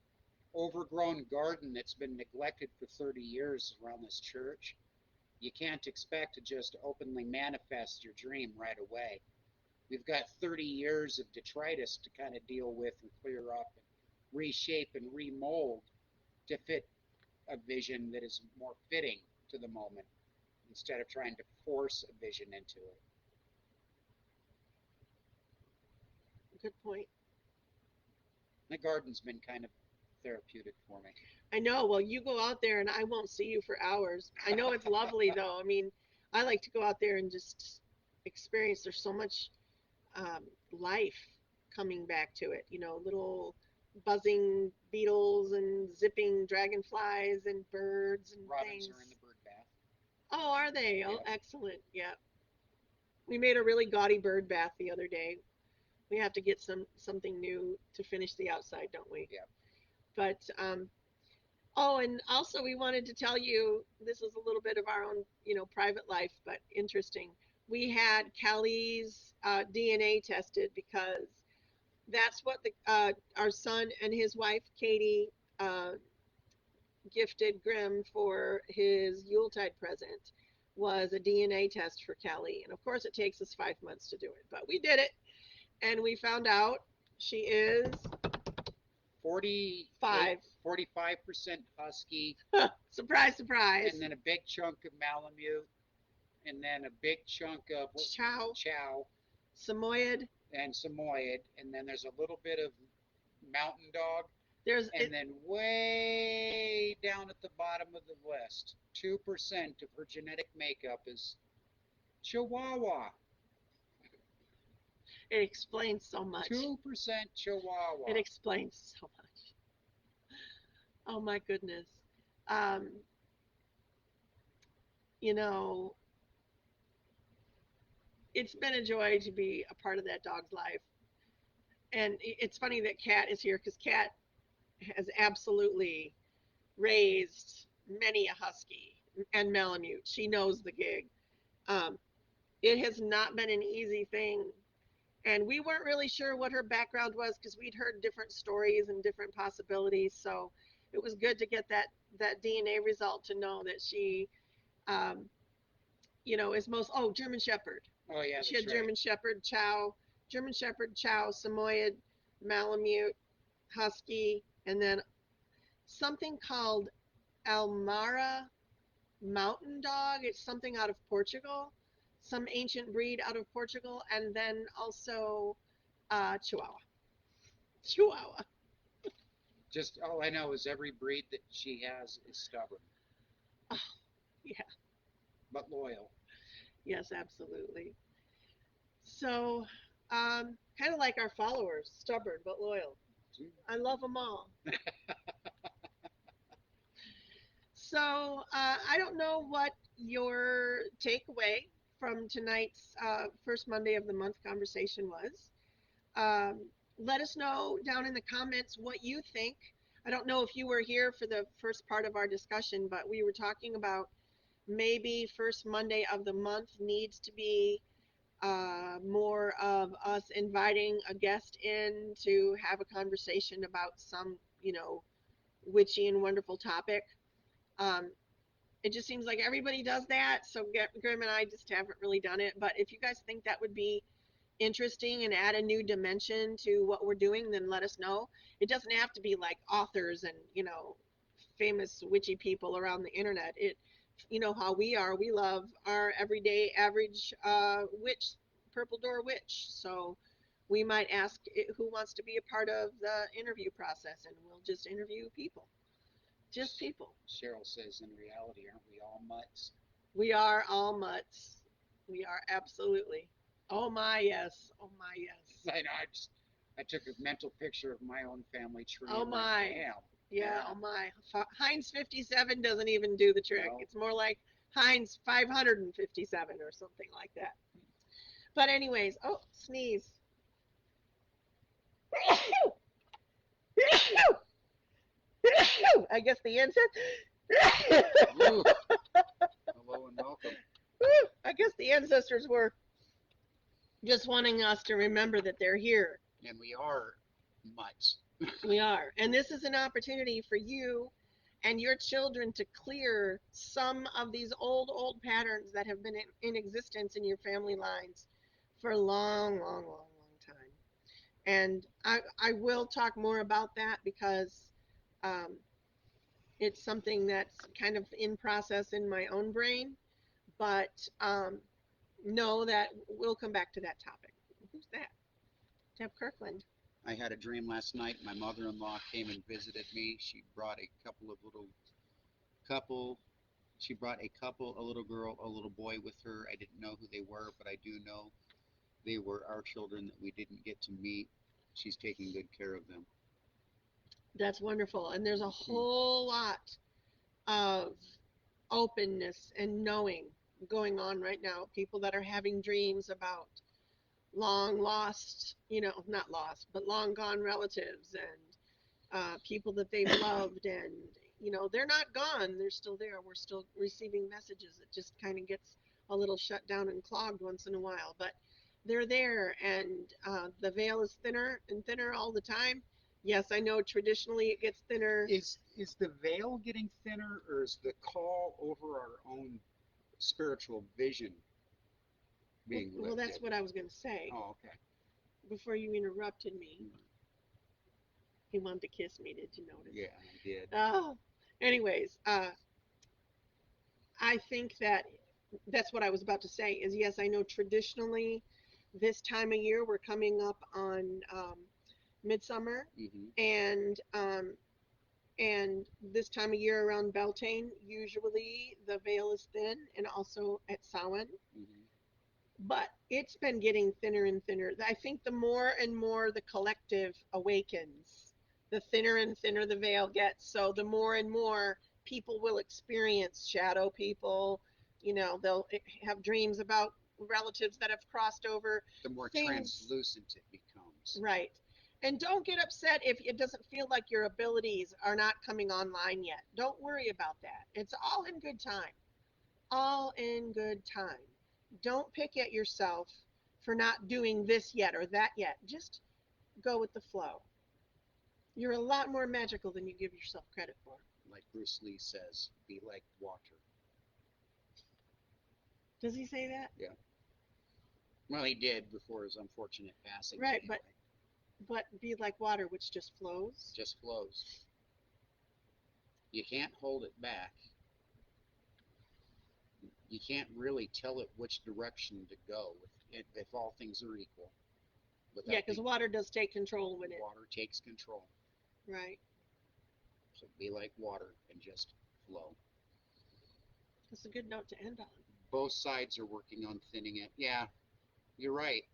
[SPEAKER 3] overgrown garden that's been neglected for 30 years around this church, you can't expect to just openly manifest your dream right away. We've got 30 years of detritus to kind of deal with and clear up and reshape and remold to fit a vision that is more fitting to the moment instead of trying to force a vision into it.
[SPEAKER 1] Good point.
[SPEAKER 3] The garden's been kind of therapeutic for me.
[SPEAKER 1] I know. Well, you go out there and I won't see you for hours. I know it's lovely though. I mean, I like to go out there and just experience. There's so much life coming back to it. Little buzzing beetles and zipping dragonflies and birds and
[SPEAKER 3] Robins
[SPEAKER 1] things.
[SPEAKER 3] are in the bird bath.
[SPEAKER 1] Oh, are they? Oh,
[SPEAKER 3] Yep.
[SPEAKER 1] excellent. Yeah. We made a really gaudy bird bath the other day. We have to get something new to finish the outside, don't we?
[SPEAKER 3] Yep.
[SPEAKER 1] But oh, and also we wanted to tell you this is a little bit of our own, private life, but interesting. We had Callie's DNA tested because that's what our son and his wife Katie uh, gifted Grim for his Yuletide present was a DNA test for Callie. And of course, it takes us 5 months to do it, but we did it, and we found out she is
[SPEAKER 3] 48,
[SPEAKER 1] five.
[SPEAKER 3] 45% husky,
[SPEAKER 1] Surprise, surprise.
[SPEAKER 3] and then a big chunk of Malamute, and then a big chunk of
[SPEAKER 1] Chow,
[SPEAKER 3] Chow
[SPEAKER 1] Samoyed.
[SPEAKER 3] and Samoyed, and then there's a little bit of Mountain Dog,
[SPEAKER 1] There's
[SPEAKER 3] and
[SPEAKER 1] it,
[SPEAKER 3] then way down at the bottom of the list, 2% of her genetic makeup is Chihuahua.
[SPEAKER 1] it explains so much.
[SPEAKER 3] 2%
[SPEAKER 1] It
[SPEAKER 3] Chihuahua.
[SPEAKER 1] explains so much. Oh my goodness. Um, you know, it's been a joy to be a part of that dog's life. And it's funny that Kat is here because Kat has absolutely raised many a husky and Malamute. She knows the gig. Um, it has not been an easy thing. And we weren't really sure what her background was because we'd heard different stories and different possibilities. So it was good to get that DNA result to know that she, um, is German Shepherd.
[SPEAKER 3] Oh yeah,
[SPEAKER 1] She
[SPEAKER 3] that's
[SPEAKER 1] had
[SPEAKER 3] right.
[SPEAKER 1] German Shepherd, Chow, Samoyed, Malamute, Husky, and then something called Almara Mountain Dog. It's something out of Portugal, some ancient breed out of Portugal, and then also Chihuahua. Chihuahua.
[SPEAKER 3] Just all I know is every breed that she has is stubborn
[SPEAKER 1] Oh, yeah.
[SPEAKER 3] but loyal.
[SPEAKER 1] Yes, absolutely. So, kind of like our followers, stubborn but loyal. I love them all. So, I don't know what your takeaway from tonight's first Monday of the month conversation was. Um, Let us know down in the comments what you think. I don't know if you were here for the first part of our discussion, but we were talking about maybe first Monday of the month needs to be more of us inviting a guest in to have a conversation about some, witchy and wonderful topic. Um, it just seems like everybody does that, so Grim and I just haven't really done it. But if you guys think that would be interesting and add a new dimension to what we're doing, then let us know. It doesn't have to be like authors and, famous witchy people around the internet. How we are. We love our everyday average witch, Purple Door witch. So we might ask who wants to be a part of the interview process, and we'll just interview people. Just people.
[SPEAKER 3] Cheryl says, in reality, aren't we all mutts?
[SPEAKER 1] We are all mutts. We are absolutely. Oh my yes. Oh my yes.
[SPEAKER 3] I know. I took a mental picture of my own family tree.
[SPEAKER 1] Oh
[SPEAKER 3] And went,
[SPEAKER 1] my.
[SPEAKER 3] damn.
[SPEAKER 1] Yeah, oh my. Heinz 57 doesn't even do the trick.
[SPEAKER 3] No.
[SPEAKER 1] It's more like Heinz 557 or something like that. But anyways, oh, sneeze. I guess the ancestors.
[SPEAKER 2] Ooh, hello and welcome.
[SPEAKER 1] I guess the ancestors were just wanting us to remember that they're here.
[SPEAKER 2] And we are mutts.
[SPEAKER 1] We are. And this is an opportunity for you and your children to clear some of these old patterns that have been in existence in your family lines for a long time. And I will talk more about that because um, it's something that's kind of in process in my own brain. But know that we'll come back to that topic. Who's that? Deb Kirkland.
[SPEAKER 2] I had a dream last night. My mother-in-law came and visited me. She brought a couple She brought a couple, a little girl, a little boy with her. I didn't know who they were, but I do know they were our children that we didn't get to meet. She's taking good care of them.
[SPEAKER 1] That's wonderful. And there's a
[SPEAKER 2] Hmm.
[SPEAKER 1] whole lot of openness and knowing going on right now. People that are having dreams about long lost, not lost, but long gone relatives and people that they've loved. And, they're not gone. They're still there. We're still receiving messages. It just kind of gets a little shut down and clogged once in a while. But they're there. And the veil is thinner and thinner all the time. Yes, I know traditionally it gets thinner.
[SPEAKER 2] Is the veil getting thinner, or is the call over our own spiritual vision
[SPEAKER 1] Well,
[SPEAKER 2] being
[SPEAKER 1] well, that's
[SPEAKER 2] lifted?
[SPEAKER 1] what I was going to say
[SPEAKER 2] Oh, okay.
[SPEAKER 1] before you interrupted me. He wanted to kiss me. Did you notice?
[SPEAKER 2] Yeah, I did.
[SPEAKER 1] Oh, anyways, I think that's what I was about to say. Is yes, I know traditionally, this time of year we're coming up on midsummer,
[SPEAKER 2] Hmm.
[SPEAKER 1] and this time of year around Beltane, usually the veil is thin, and also at Samhain.
[SPEAKER 2] Hmm.
[SPEAKER 1] But it's been getting thinner and thinner. I think the more and more the collective awakens, the thinner and thinner the veil gets. So the more and more people will experience shadow people. They'll have dreams about relatives that have crossed over,
[SPEAKER 2] The more
[SPEAKER 1] things.
[SPEAKER 2] translucent it becomes.
[SPEAKER 1] Right. And don't get upset if it doesn't feel like your abilities are not coming online yet. Don't worry about that. It's all in good time. All in good time. Don't pick at yourself for not doing this yet or that yet. Just go with the flow. You're a lot more magical than you give yourself credit for.
[SPEAKER 2] Like Bruce Lee says, be like water.
[SPEAKER 1] Does he say that?
[SPEAKER 2] Yeah. Well, he did before his unfortunate passing, but
[SPEAKER 1] Right, but
[SPEAKER 2] anyway,
[SPEAKER 1] be like water which just flows.
[SPEAKER 2] just flows. You can't hold it back. You can't really tell it which direction to go if all things are equal
[SPEAKER 1] Yeah,
[SPEAKER 2] without
[SPEAKER 1] because
[SPEAKER 2] the
[SPEAKER 1] water does take control when it.
[SPEAKER 2] water takes control.
[SPEAKER 1] Right.
[SPEAKER 2] So be like water and just flow.
[SPEAKER 1] That's a good note to end on.
[SPEAKER 2] Both sides are working on thinning it. Yeah, you're right.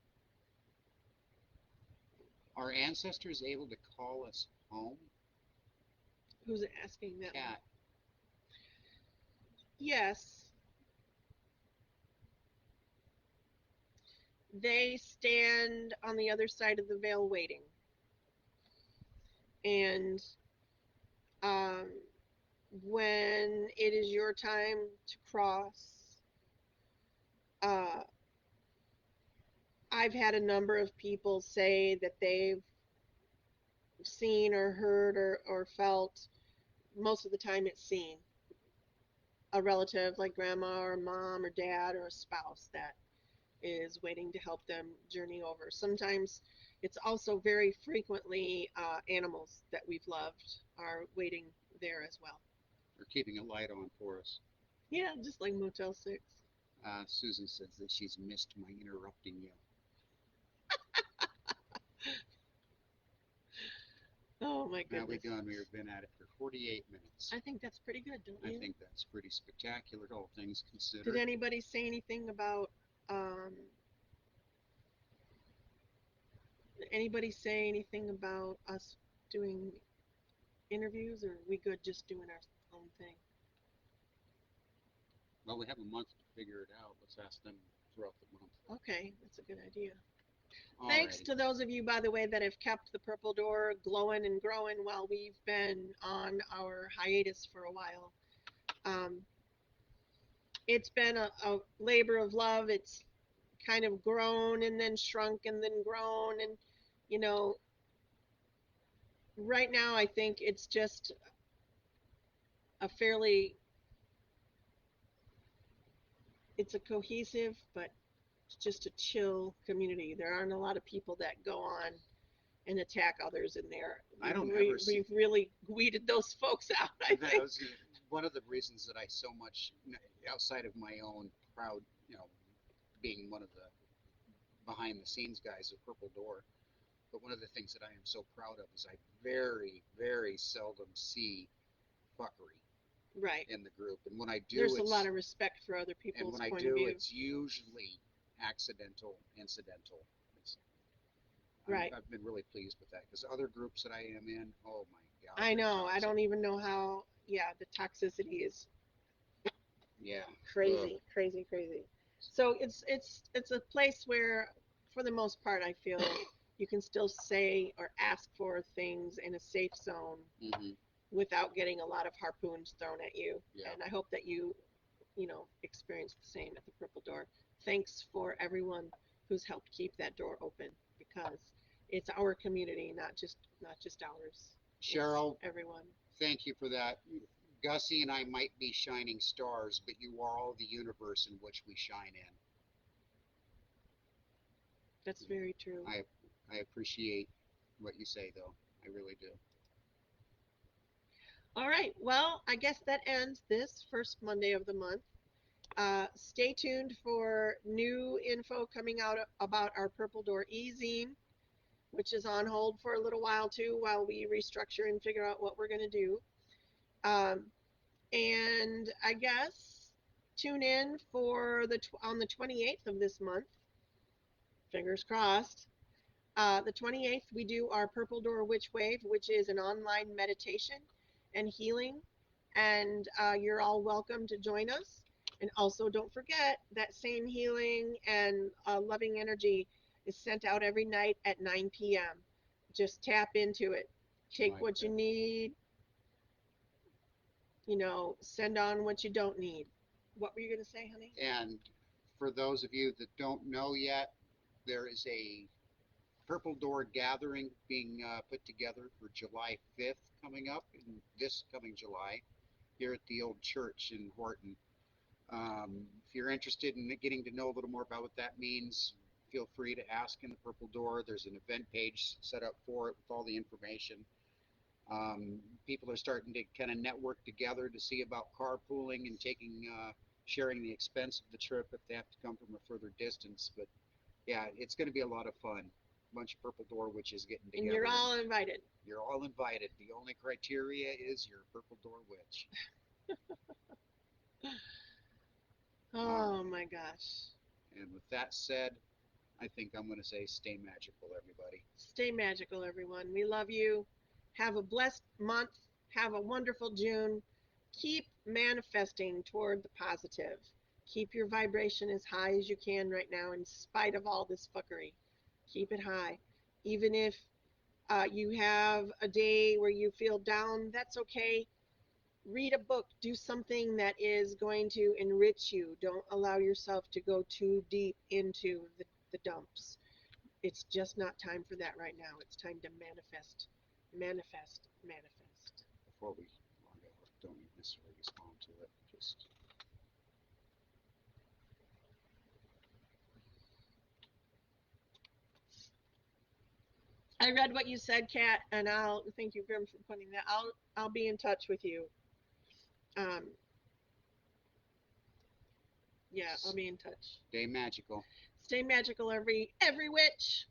[SPEAKER 2] Are ancestors able to call us home?
[SPEAKER 1] Who's asking that one?
[SPEAKER 2] Cat.
[SPEAKER 1] Yes, they stand on the other side of the veil waiting. And um, when it is your time to cross, uh, I've had a number of people say that they've seen or heard or felt, most of the time it's seen, a relative like grandma or mom or dad or a spouse that is waiting to help them journey over. Sometimes it's also very frequently animals that we've loved are waiting there as well.
[SPEAKER 2] Or keeping a light on for us.
[SPEAKER 1] Yeah, just like Motel 6.
[SPEAKER 2] Susan says that she's missed my interrupting you.
[SPEAKER 1] Oh my
[SPEAKER 2] How we
[SPEAKER 1] goodness.
[SPEAKER 2] doing? We've been at it for 48 minutes.
[SPEAKER 1] I think that's pretty good, don't
[SPEAKER 2] I
[SPEAKER 1] you?
[SPEAKER 2] think that's pretty spectacular, all things
[SPEAKER 1] Did
[SPEAKER 2] considered.
[SPEAKER 1] anybody say anything about um, us doing interviews, or are we good just doing our own thing?
[SPEAKER 2] Well, we have a month to figure it out. Let's ask them throughout the month.
[SPEAKER 1] Okay, that's a good idea. Thanks
[SPEAKER 2] Alrighty.
[SPEAKER 1] to those of you, by the way, that have kept the Purple Door glowing and growing while we've been on our hiatus for a while. Um, it's been a labor of love. It's kind of grown and then shrunk and then grown. And, you know, right now I think it's just a fairly, it's a cohesive, but it's just a chill community. There aren't a lot of people that go on and attack others in there.
[SPEAKER 2] I don't ever see
[SPEAKER 1] We've really weeded those folks out, I
[SPEAKER 2] that.
[SPEAKER 1] think.
[SPEAKER 2] One of the reasons that I so much, outside of my own proud, being one of the behind the scenes guys of Purple Door, but one of the things that I am so proud of is I very, very seldom see fuckery.
[SPEAKER 1] Right.
[SPEAKER 2] in the group. And when I do,
[SPEAKER 1] There's a lot of respect for other
[SPEAKER 2] and
[SPEAKER 1] people's
[SPEAKER 2] when I
[SPEAKER 1] point of
[SPEAKER 2] do,
[SPEAKER 1] view.
[SPEAKER 2] it's usually accidental, incidental.
[SPEAKER 1] Right.
[SPEAKER 2] I've been really pleased with that because other groups that I am in, oh my God,
[SPEAKER 1] I
[SPEAKER 2] they're
[SPEAKER 1] know. I
[SPEAKER 2] toxic.
[SPEAKER 1] don't even know how. Yeah, the toxicity is
[SPEAKER 2] Yeah. Ugh.
[SPEAKER 1] crazy, crazy, crazy. So it's a place where, for the most part, I feel you can still say or ask for things in a safe zone
[SPEAKER 2] Hmm.
[SPEAKER 1] without getting a lot of harpoons thrown at you.
[SPEAKER 2] Yeah.
[SPEAKER 1] And I hope that you know, experience the same at the Purple Door. Thanks for everyone who's helped keep that door open because it's our community, not just ours. It's
[SPEAKER 2] Cheryl,
[SPEAKER 1] everyone.
[SPEAKER 2] thank you for that. Gussie and I might be shining stars, but you are all the universe in which we shine in.
[SPEAKER 1] That's very true.
[SPEAKER 2] I I appreciate what you say, though. I really do.
[SPEAKER 1] All right. Well, I guess that ends this first Monday of the month. Stay tuned for new info coming out about our Purple Door e-zine, which is on hold for a little while too, while we restructure and figure out what we're going to do. Um, and I guess tune in for on the 28th of this month. Fingers crossed. The 28th, we do our Purple Door Witch Wave, which is an online meditation and healing. And you're all welcome to join us. And also, don't forget that same healing and loving energy is sent out every night at 9 p.m. Just tap into it. Take
[SPEAKER 2] Like
[SPEAKER 1] what you
[SPEAKER 2] that.
[SPEAKER 1] need, send on what you don't need. What were you going to say, honey?
[SPEAKER 2] And for those of you that don't know yet, there is a Purple Door gathering being put together for July 5th coming up, in this coming July, here at the old church in Horton. If you're interested in getting to know a little more about what that means, feel free to ask in the Purple Door. There's an event page set up for it with all the information. People are starting to kind of network together to see about carpooling and sharing the expense of the trip if they have to come from a further distance. But yeah, it's going to be a lot of fun. A bunch of Purple Door witches getting
[SPEAKER 1] And
[SPEAKER 2] together.
[SPEAKER 1] you're all invited.
[SPEAKER 2] You're all invited. The only criteria is you're a Purple Door witch.
[SPEAKER 1] Oh my gosh.
[SPEAKER 2] And with that said, I think I'm going to say stay magical, everybody.
[SPEAKER 1] Stay magical, everyone. We love you. Have a blessed month. Have a wonderful June. Keep manifesting toward the positive. Keep your vibration as high as you can right now, in spite of all this fuckery. Keep it high. Even if you have a day where you feel down, that's okay. Read a book. Do something that is going to enrich you. Don't allow yourself to go too deep into the dumps. It's just not time for that right now. It's time to manifest, manifest, manifest.
[SPEAKER 2] Before we log out, don't necessarily respond to it. Just
[SPEAKER 1] I read what you said, Kat, and I'll thank you, Grim, for putting that. I'll be in touch with you. Um, yeah, I'll be in touch.
[SPEAKER 2] stay magical.
[SPEAKER 1] Stay magical, every witch.